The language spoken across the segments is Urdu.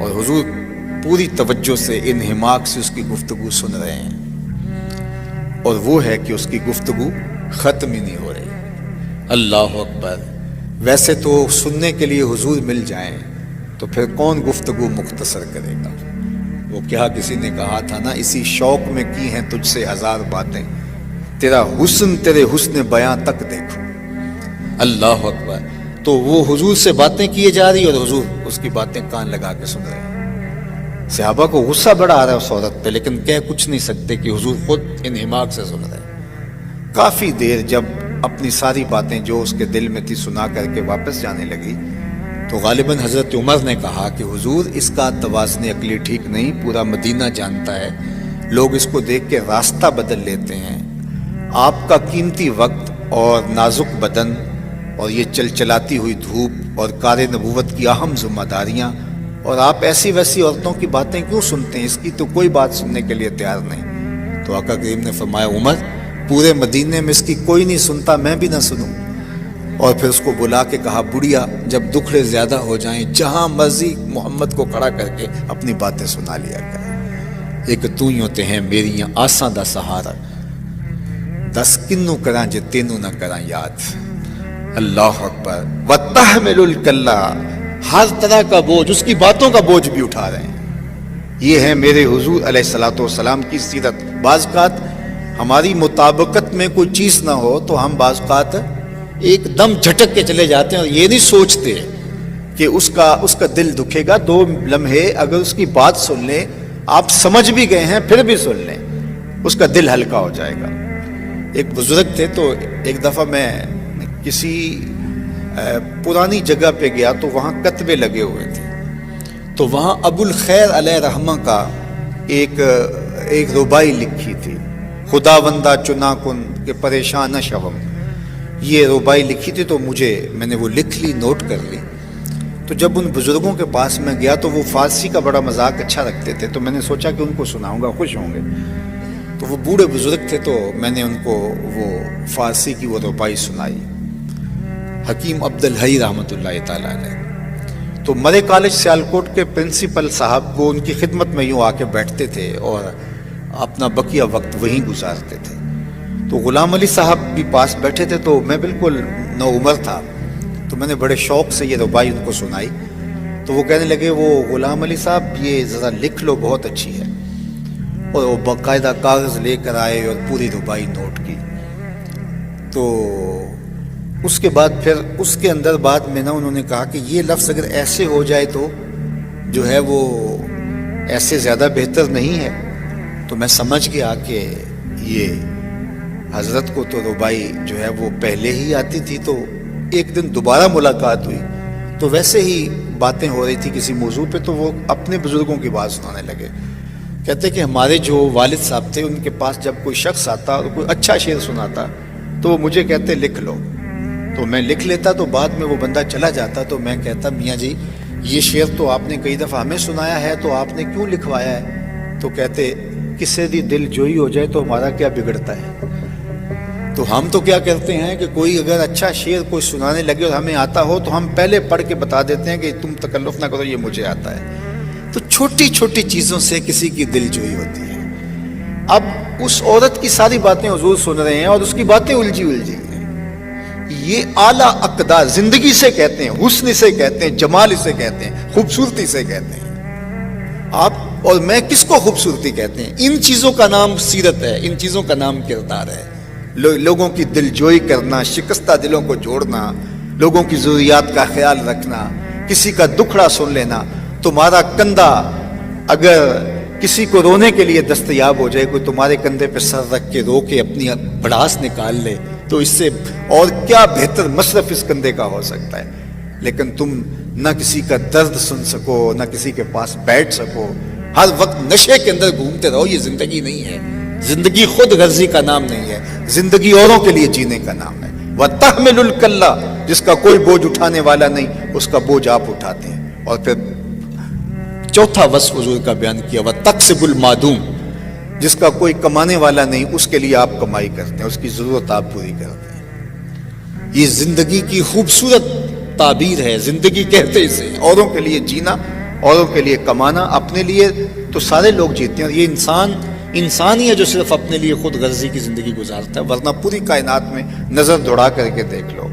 اور حضور پوری توجہ سے انہماک سے اس کی گفتگو سن رہے ہیں، اور وہ ہے کہ اس کی گفتگو ختم ہی نہیں ہو رہی۔ اللہ اکبر! ویسے تو سننے کے لیے حضور مل جائیں تو پھر کون گفتگو مختصر کرے گا؟ وہ کیا کسی نے کہا تھا نا، اسی شوق میں کی ہیں تجھ سے ہزار باتیں، تیرا حسن تیرے حسن بیاں تک دیکھو۔ اللہ اکبر! تو وہ حضور سے باتیں کیے جا رہی اور حضور اس کی باتیں کان لگا کے سن رہے ہیں۔ صحابہ کو غصہ بڑا آ رہا ہے اس عورت پہ، لیکن کہہ کچھ نہیں سکتے کہ حضور خود انہماک سے سن رہے ہیں۔ کافی دیر جب اپنی ساری باتیں جو اس کے دل میں تھی سنا کر کے واپس جانے لگی تو غالباً حضرت عمر نے کہا کہ حضور اس کا توازن عقلی ٹھیک نہیں، پورا مدینہ جانتا ہے، لوگ اس کو دیکھ کے راستہ بدل لیتے ہیں، آپ کا قیمتی وقت اور نازک بدن اور یہ چلچلاتی ہوئی دھوپ اور کار نبوت کی اہم ذمہ داریاں، اور آپ ایسی ویسی عورتوں کی باتیں کیوں سنتے ہیں؟ اس کی تو کوئی بات سننے کے لیے تیار نہیں۔ تو آقا کریم نے فرمایا عمر پورے مدینے میں اس کی کوئی نہیں سنتا، میں بھی نہ سنوں۔ اور پھر اس کو بلا کے کہا بڑھیا جب دکھڑے زیادہ ہو جائیں جہاں مرضی محمد کو کھڑا کر کے اپنی باتیں سنا لیا کرے، ایک تو ہی ہوتے ہیں میریاں آساں دا سہارا، دس کنوں کراں جے تینوں نہ کراں یاد۔ اللہ اکبر! وَتَحْمِلُ الْكَلَّ، ہر طرح کا بوجھ، اس کی باتوں کا بوجھ بھی اٹھا رہے ہیں۔ یہ ہے میرے حضور علیہ الصلوۃ والسلام کی سیرت۔ بعض اوقات ہماری مطابقت میں کوئی چیز نہ ہو تو ہم بعض اوقات ایک دم جھٹک کے چلے جاتے ہیں اور یہ نہیں سوچتے کہ اس کا دل دکھے گا۔ 2 لمحے اگر اس کی بات سن لیں، آپ سمجھ بھی گئے ہیں پھر بھی سن لیں، اس کا دل ہلکا ہو جائے گا۔ ایک بزرگ تھے، تو ایک دفعہ میں کسی پرانی جگہ پہ گیا تو وہاں کتبے لگے ہوئے تھے، تو وہاں ابو الخیر علیہ رحمہ کا ایک ربائی لکھی تھی، خدا وندہ چنا کن کہ پریشان نہ شوم، یہ ربائی لکھی تھی۔ تو میں نے وہ لکھ لی، نوٹ کر لی۔ تو جب ان بزرگوں کے پاس میں گیا تو وہ فارسی کا بڑا مذاق اچھا رکھتے تھے، تو میں نے سوچا کہ ان کو سناؤں گا، خوش ہوں گے۔ تو وہ بوڑھے بزرگ تھے، تو میں نے ان کو وہ فارسی کی وہ ربائی سنائی، حکیم عبد الحی رحمۃ اللہ تعالیٰ علیہ۔ تو مرے کالج سیالکوٹ کے پرنسپل صاحب وہ ان کی خدمت میں یوں آ کے بیٹھتے تھے اور اپنا بقیہ وقت وہیں گزارتے تھے۔ تو غلام علی صاحب بھی پاس بیٹھے تھے، تو میں بالکل نو عمر تھا، تو میں نے بڑے شوق سے یہ ربائی ان کو سنائی۔ تو وہ کہنے لگے وہ غلام علی صاحب یہ ذرا لکھ لو، بہت اچھی ہے۔ اور وہ باقاعدہ کاغذ لے کر آئے اور پوری ربائی نوٹ کی۔ تو اس کے بعد پھر اس کے اندر بعد میں انہوں نے کہا کہ یہ لفظ اگر ایسے ہو جائے تو جو ہے وہ ایسے زیادہ بہتر نہیں ہے۔ تو میں سمجھ گیا کہ یہ حضرت کو تو ربائی جو ہے وہ پہلے ہی آتی تھی۔ تو ایک دن دوبارہ ملاقات ہوئی تو ویسے ہی باتیں ہو رہی تھی کسی موضوع پہ، تو وہ اپنے بزرگوں کی بات سنانے لگے۔ کہتے کہ ہمارے جو والد صاحب تھے، ان کے پاس جب کوئی شخص آتا اور کوئی اچھا شعر سناتا تو وہ مجھے کہتے لکھ لو، تو میں لکھ لیتا۔ تو بعد میں وہ بندہ چلا جاتا تو میں کہتا میاں جی یہ شعر تو آپ نے کئی دفعہ ہمیں سنایا ہے، تو آپ نے کیوں لکھوایا ہے؟ تو کہتے کسی دی دل جوئی ہو جائے تو ہمارا کیا بگڑتا ہے؟ تو ہم تو کیا کرتے ہیں کہ کوئی اگر اچھا شعر کوئی سنانے لگے اور ہمیں آتا ہو تو ہم پہلے پڑھ کے بتا دیتے ہیں کہ تم تکلف نہ کرو، یہ مجھے آتا ہے۔ تو چھوٹی چھوٹی چیزوں سے کسی کی دل جوئی ہوتی ہے۔ اب اس عورت کی ساری باتیں حضور سن رہے ہیں اور اس کی باتیں الجھی ہیں۔ یہ اعلیٰ اقدار زندگی سے کہتے ہیں، حسن سے کہتے ہیں، جمال اسے کہتے ہیں، خوبصورتی سے کہتے ہیں۔ آپ اور میں کس کو خوبصورتی کہتے ہیں؟ ان چیزوں کا نام سیرت ہے، ان چیزوں کا نام کردار ہے۔ لوگوں کی دل جوئی کرنا، شکستہ دلوں کو جوڑنا، لوگوں کی ضروریات کا خیال رکھنا، کسی کا دکھڑا سن لینا۔ تمہارا کندھا اگر کسی کو رونے کے لیے دستیاب ہو جائے، کوئی تمہارے کندھے پہ سر رکھ کے رو کے اپنی بڑاس نکال لے، تو اس سے اور کیا بہتر مصرف اس کندھے کا ہو سکتا ہے؟ لیکن تم نہ کسی کا درد سن سکو، نہ کسی کے پاس بیٹھ سکو، ہر وقت نشے کے اندر گھومتے رہو۔ یہ زندگی نہیں ہے، زندگی خود غرضی کا نام نہیں ہے، زندگی اوروں کے لیے جینے کا نام ہے۔ وَتَحْمِلُ الْكَلَّ، جس کا کوئی بوجھ اٹھانے والا نہیں، اس کا بوجھ آپ اٹھاتے ہیں۔ اور پھر چوتھا وصف حضور کا بیان کیا، وَتَقْسِبُ الْمَعْدُومِ، جس کا کوئی کمانے والا نہیں، اس کے لیے آپ کمائی کرتے ہیں، اس کی ضرورت آپ پوری کرتے ہیں۔ یہ زندگی کی خوبصورت تعبیر ہے، زندگی کہتے اسے، اوروں کے لیے جینا، اوروں کے لیے کمانا، اپنے لیے تو سارے لوگ جیتے ہیں. یہ انسان ہی ہے جو صرف اپنے لیے خود غرضی کی زندگی گزارتا ہے، ورنہ پوری کائنات میں نظر دوڑا کر کے دیکھ لو،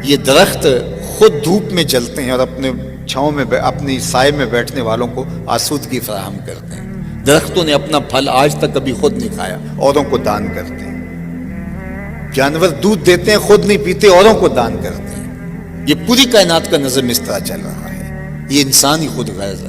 یہ درخت خود دھوپ میں جلتے ہیں اور اپنے چھاؤں میں اپنی سائے میں بیٹھنے والوں کو آسودگی فراہم کرتے ہیں. درختوں نے اپنا پھل آج تک کبھی خود نہیں کھایا، اوروں کو دان کرتے ہیں. جانور دودھ دیتے ہیں، خود نہیں پیتے، اوروں کو دان کرتے ہیں. یہ پوری کائنات کا نظم اس طرح چل رہا ہے. یہ انسان ہی خود غرض ہے.